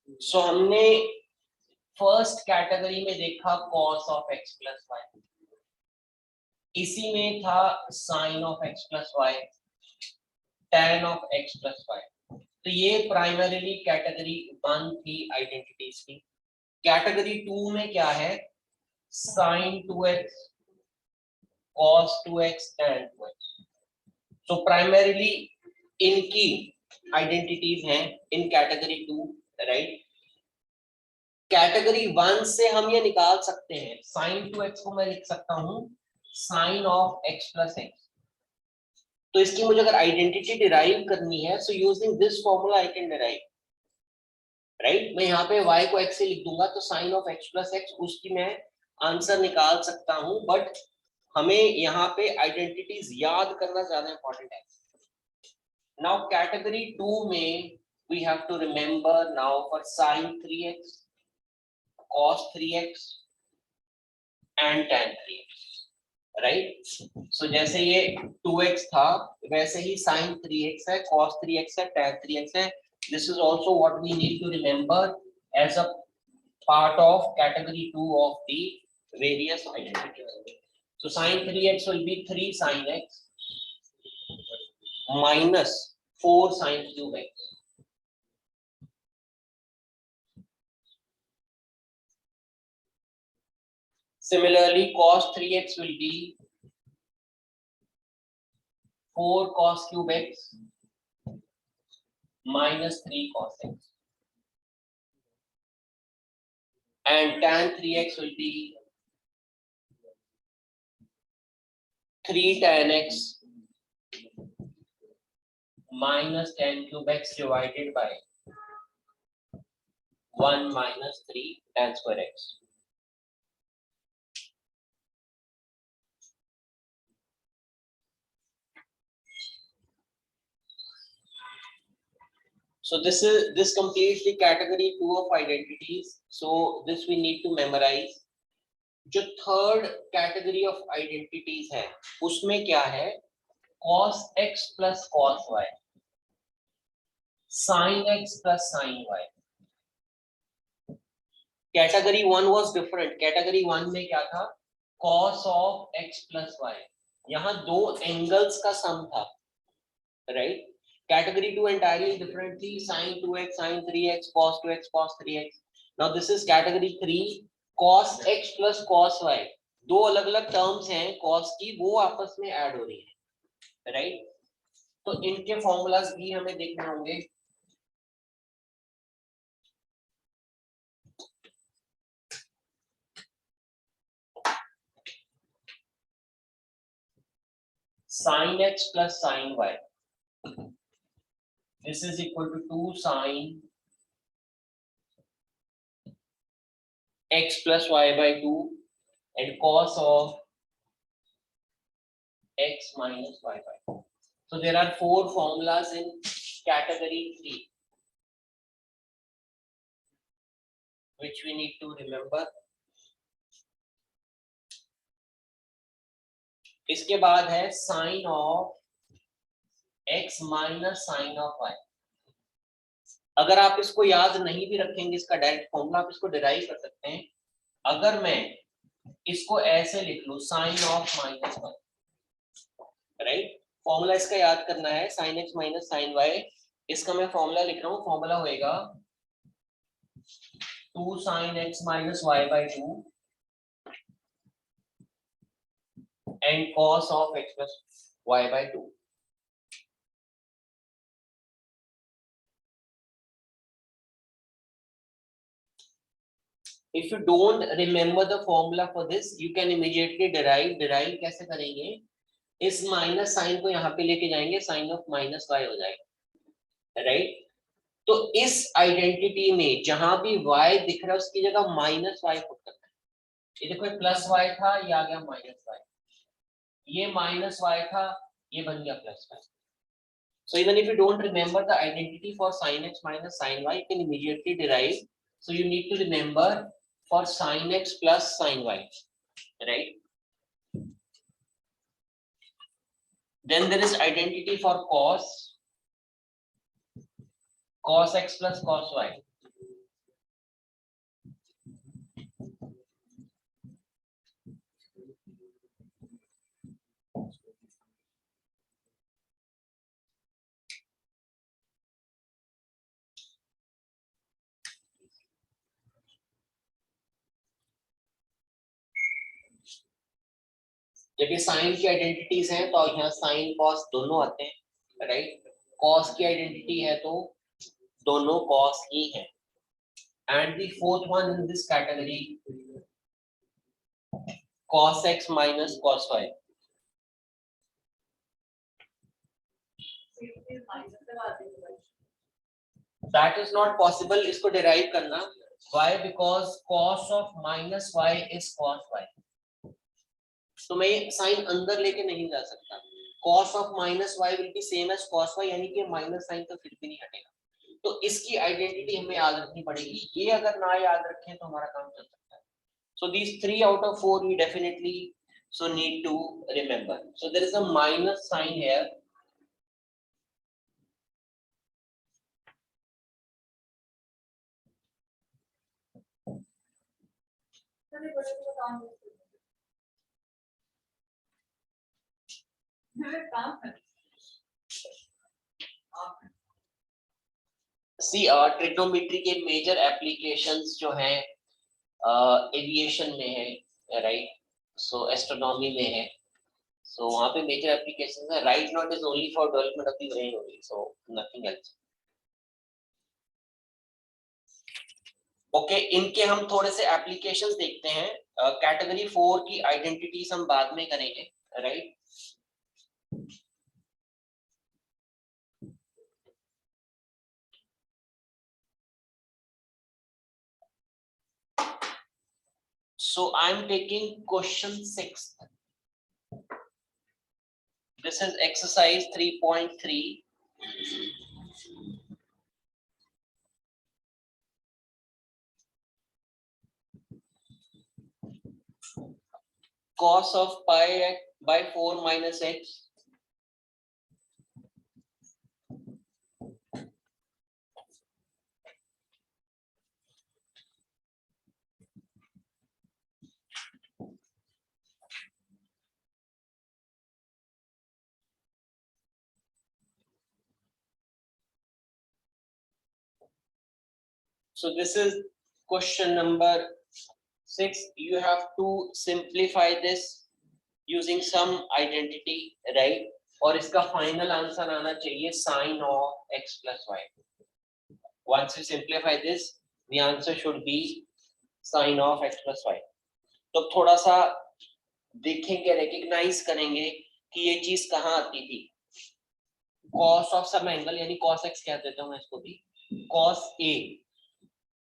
सो हमने first category में देखा cos of x plus Y, इसी में था sin of x plus Y, tan of x plus Y. तो ये प्राइमरीली कैटेगरी 1 थी आइडेंटिटीज की। कैटेगरी 2 में क्या है, sin 2x, cos 2x, tan 2x। तो प्राइमरीली इनकी आइडेंटिटीज हैं इन कैटेगरी 2, राइट। कैटेगरी 1 से हम ये निकाल सकते हैं, sin 2x को मैं लिख सकता हूं sin of x plus x. तो इसकी मुझे अगर आइडेंटिटी डिराइव करनी है, so using this formula I can derive, right. मैं यहाँ पे y को x से लिख दूंगा तो sin of x plus x, उसकी मैं आंसर निकाल सकता हूं। बट हमें यहाँ पे आइडेंटिटीज याद करना ज्यादा इंपॉर्टेंट है। नाउ कैटेगरी 2 में we have to remember now for sin 3x, cos 3x and tan 3x, right. So जैसे ये 2x था वैसे ही sin 3x है, cos 3x है, tan 3x है। This is also what we need to remember as a part of category 2 of the various identities. So sin 3x will be 3 sin x minus 4 sin cube x. Similarly, cos 3x will be 4 cos cube x minus 3 cos x. And tan 3x will be 3 tan x minus tan cube x divided by 1 minus 3 tan square x. So this completes the category 2 of identities. So this we need to memorize. जो third category of identities है उसमें क्या है, cos x plus cos y, sin x plus sin y। Category 1 was different. Category 1 में क्या था, cos of x plus y, यहाँ दो एंगल्स का सम था, राइट। Category 2 entirely different थी, sin 2x, sin 3x, cos 2x, cos 3x. Now this is category 3, cos x plus cos y। दो अलग अलग टर्म्स हैं cos की, वो आपस में ऐड हो रही है, राइट। तो इनके फॉर्मूलाज भी हमें देखने होंगे। sin x plus sin y, this is equal to 2 sin x plus y by 2 and cos of x minus y by 2. So there are 4 formulas in category 3 which we need to remember. इसके बाद है sin of x minus sin of y। अगर आप इसको याद नहीं भी रखेंगे इसका डायरेक्ट फॉर्मूला, आप इसको डिराइव कर सकते हैं। अगर मैं इसको ऐसे लिख लूं sin of minus y, right. Formula इसका याद करना है sin x minus sin y। इसका मैं फॉर्मूला लिख रहा हूं, फॉर्मूला होएगा 2 sin x minus y by 2 and cos of x plus y by 2। If you don't remember the formula for this, you can immediately derive। derive कैसे करेंगे, इस minus sign को यहाँ पे लेके जाएंगे, साइन ऑफ माइनस वाई हो जाएगा, राइट। तो इस आइडेंटिटी में जहां भी y दिख रहा है उसकी जगह माइनस वाई पुट करना है। ये देखो प्लस वाई था, ये आ गया माइनस वाई, ये माइनस वाई था, ये बन गया plus Y. So even if you don't remember the identity for sin x minus sin y, you can immediately derive. So you need to remember for sin x plus sin y, right? Then there is identity for cos x plus cos y, जब ये sign की identities हैं तो यहाँ sine cos दोनों आते हैं, right. Cos की आइडेंटिटी है तो दोनों कॉस ही हैं। And the fourth one in this category cos x minus cos y. That is not possible. इसको derive करना. Why? Because cos of minus y is cos y. तो मैं साइन अंदर लेके नहीं जा सकता. Cos of minus y will be same as cos y, यानी कि माइनस साइन तो फिर भी नहीं हटेगा. तो इसकी आइडेंटिटी हमें याद रखनी पड़ेगी. ये अगर ना याद रखें तो हमारा काम चल सकता है. So these 3 out of 4 we definitely so need to remember. So there is a minus sign here. See, trigonometry के major applications जो हैं aviation में है, right? So astronomy में है. So वहाँ पे major applications है. Right now it is only for development of the brain only. So nothing else. Okay, इनके हम थोड़े से applications देखते हैं. Category 4 की identities हम बाद में करेंगे, right? So I am taking question 6. This is exercise 3.3. Cos of pi by 4 minus x. So this is question number 6. You have to simplify this using some identity, right? और इसका final answer आना चाहिए sin of x plus y. Once you simplify this, the answer should be sin of x plus y. तो थोड़ा सा देखेंगे, recognize करेंगे कि ये चीज कहाँ आती थी. Cos of some angle यानी cos x कह देता हूँ मैं इसको भी. Cos a,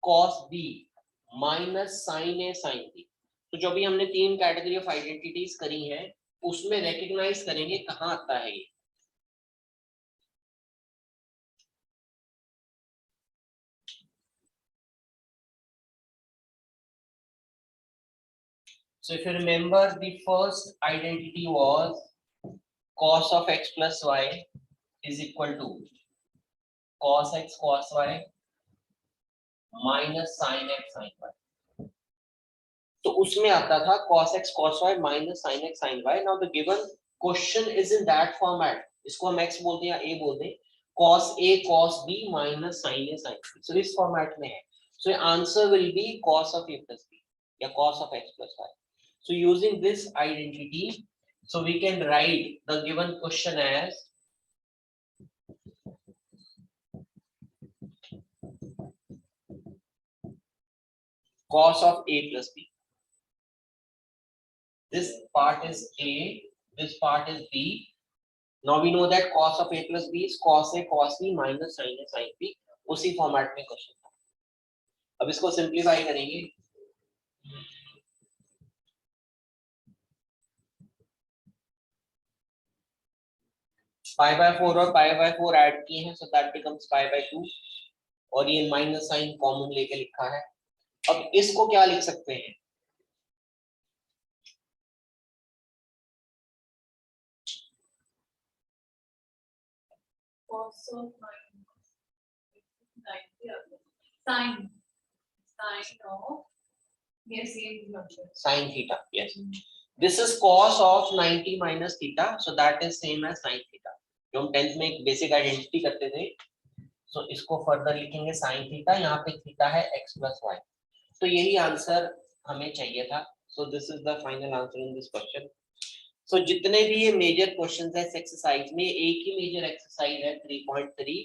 cos b minus sine A sine B. तो जो भी हमने 3 कैटेगरी ऑफ आइडेंटिटीज करी हैं उसमें रिकॉग्नाइज करेंगे कहाँ आता है ये. So if you remember, the first identity was cos of x plus y is equal to cos x cos y minus sin x sin y. तो उसमें आता था cos x cos y minus sin x sin y. Now the given question is in that format. इसको हम x बोलते हैं या a बोलते हैं. Cos a cos b minus sin a sin b. So इस format में है. So the answer will be cos of a plus b या cos of x plus y. So using this identity, so we can write the given question as cos of a plus b. This part is a, this part is b. Now we know that cos of a plus b is cos a cos b minus sin a sin b. उसी format में question था. अब इसको simplify करेंगे. Pi by 4 और pi by 4 add किए हैं, so that becomes pi by 2 और ये माइनस साइन कॉमन लेके लिखा है. अब इसको क्या लिख सकते हैं? cos of sin of yes sin theta. Yes, this is cos of 90 minus theta, so that is same as sin theta. जो हम 10th में एक बेसिक आइडेंटिटी करते थे, so इसको फर्दर लिखेंगे sin theta. यहाँ पे थीटा है x plus y. तो यही आंसर हमें चाहिए था. So this is the final answer in this question. सो जितने भी ये मेजर क्वेश्चंस है इस एक्सरसाइज में, एक ही मेजर एक्सरसाइज है 3.3,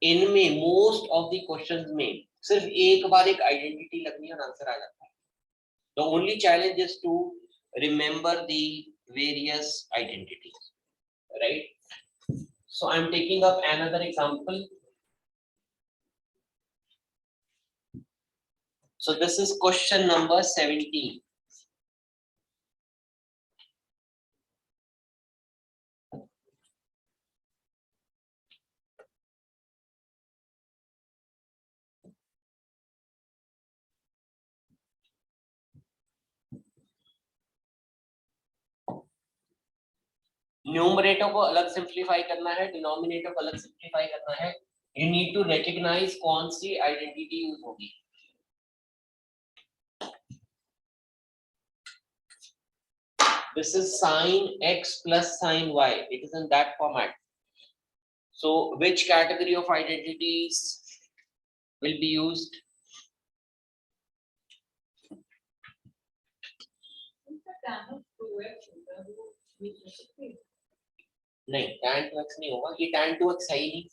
इनमें मोस्ट ऑफ द क्वेश्चंस में सिर्फ एक बार एक आइडेंटिटी लगनी है और आंसर आ जाता है. The only challenge is to remember the various identities, right. So I am taking up another example. So this is question number 17. Numerator को अलग सिंप्लीफाई करना है, डिनोमिनेटर को अलग सिंप्लीफाई करना है. यू नीड टू रिकॉग्नाइज कौन सी आइडेंटिटी यूज होगी. This is sin x plus sin y. It is in that format. So which category of identities will be used? नहीं, tan 2x नहीं होगा, ये tan 2x है ही नहीं,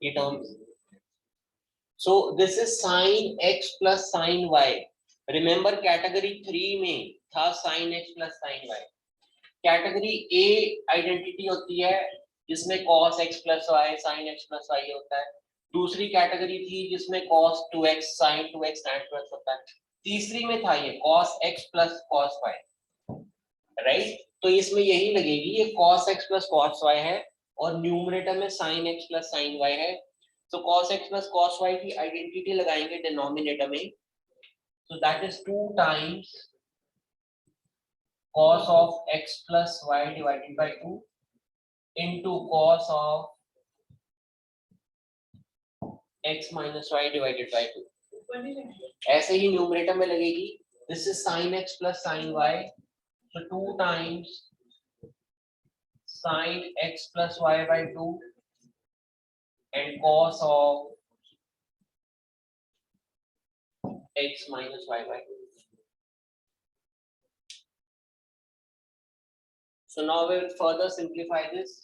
ये term. So this is sin x plus sin y. Remember category 3 में था sin x plus sin y. Category A identity होती है जिसमें cos x plus y sin x plus y होता है. दूसरी कैटेगरी थी जिसमें cos 2x sin 2x tan 2x होता है. तीसरी में था ये cos x plus cos y, right. तो इसमें यही लगेगी, ये cos x plus cos y है और न्यूमरेटर में sin x plus sin y है. तो cos x plus cos y की आइडेंटिटी लगाएंगे डिनोमिनेटर में. So that is 2 times cos of x plus y divided by 2 into cos of x minus y divided by 2. ऐसे ही numerator में लगेगी. This is sin x plus sin y. So 2 times sin x plus y by 2 and cos of x minus y by 2. So now we will further simplify this.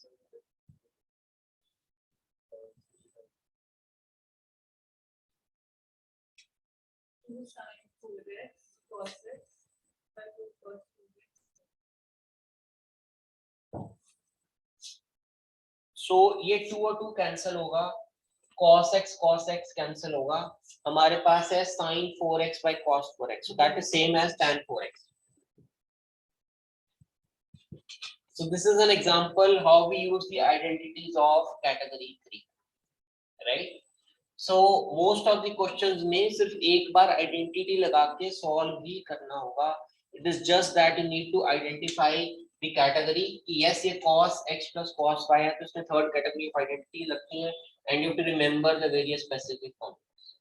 So ये 2 और 2 cancel होगा, cos x cancel होगा. हमारे पास है sin 4x by cos 4x. So that is same as tan 4x. So this is an example how we use the identities of category 3, right? So most of the questions में सिर्फ एक बार identity लगा के solve भी करना होगा. It is just that you need to identify the category. Yes, ये cos x plus cos y है, तो इसमें third category of identity लगती है, and you have to remember the various specific formulas.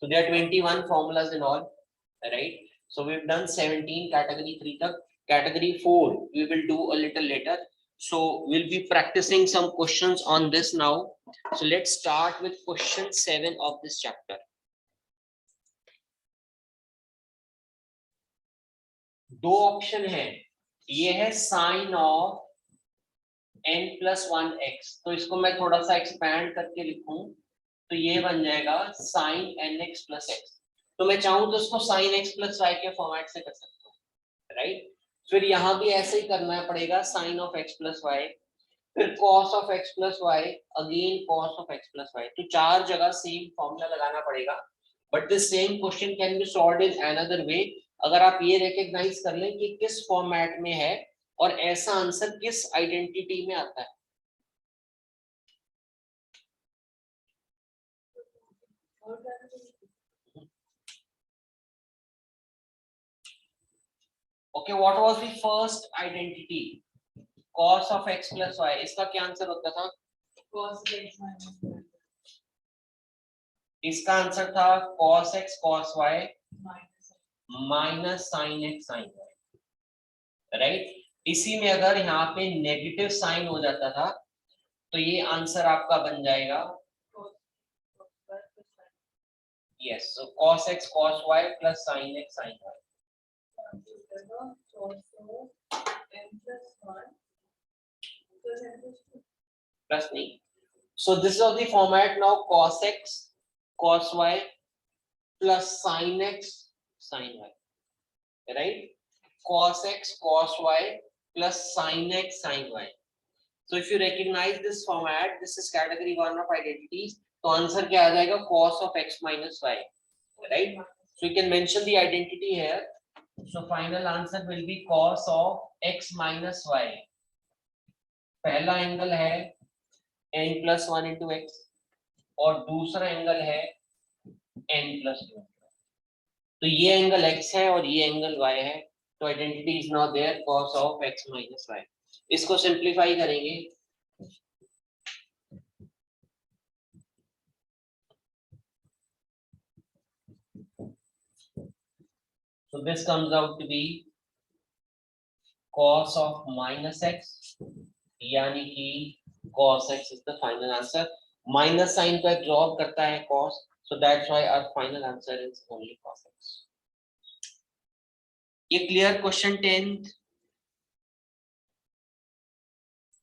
So there are 21 formulas in all, right? So we've done 17 category 3 तक. Category 4 we will do a little later. So we'll be practicing some questions on this now. So let's start with question 7 of this chapter. दो option है, ये है sin of n plus 1x. तो इसको मैं थोड़ा सा एक्सपैंड करके लिखूं तो ये बन जाएगा sin nx plus x. तो मैं चाहूं तो इसको sin x plus y के फॉर्मेट से कर सकता हूं, राइट. फिर यहाँ भी ऐसे ही करना पड़ेगा, sin of x plus y, फिर cos of x plus y, again cos of x plus y. तो चार जगह सेम फॉर्मूला लगाना पड़ेगा. But this same question can be solved in another way. अगर आप ये रिकॉग्नाइज कर लें कि किस फॉर्मेट में है और ऐसा आंसर किस आइडेंटिटी में आता है. Okay, what was the first identity? cos of x plus y. इसका क्या आंसर होता था? cos x minus y. इसका आंसर था cos x cos y minus minus sin x sin y, right. इसी में अगर यहाँ पे नेगेटिव साइन हो जाता था तो ये आंसर आपका बन जाएगा यस. सो cos x cos y plus sin x sin y. also n plus one. Plus n plus two. plus नहीं. So this is of the format now cos x, cos y plus sin x, sin y. Right? Cos x, cos y plus sin x, sin y. So if you recognize this format, this is category 1 of identities. तो answer क्या आ जाएगा? Cos of x minus y. Right? So you can mention the identity here. So final answer will be cos of x minus y. पहला angle है n plus 1 into x और दूसरा angle है n plus 2. तो ये angle x है और ये एंगल y है. तो identity is not there. cos of x minus y. इसको सिंप्लीफाई करेंगे. So this comes out to be cos of minus x, यानी कि cos x is the final answer. Minus sign को drop करता है cos, so that's why our final answer is only cos x. ये clear question 10th.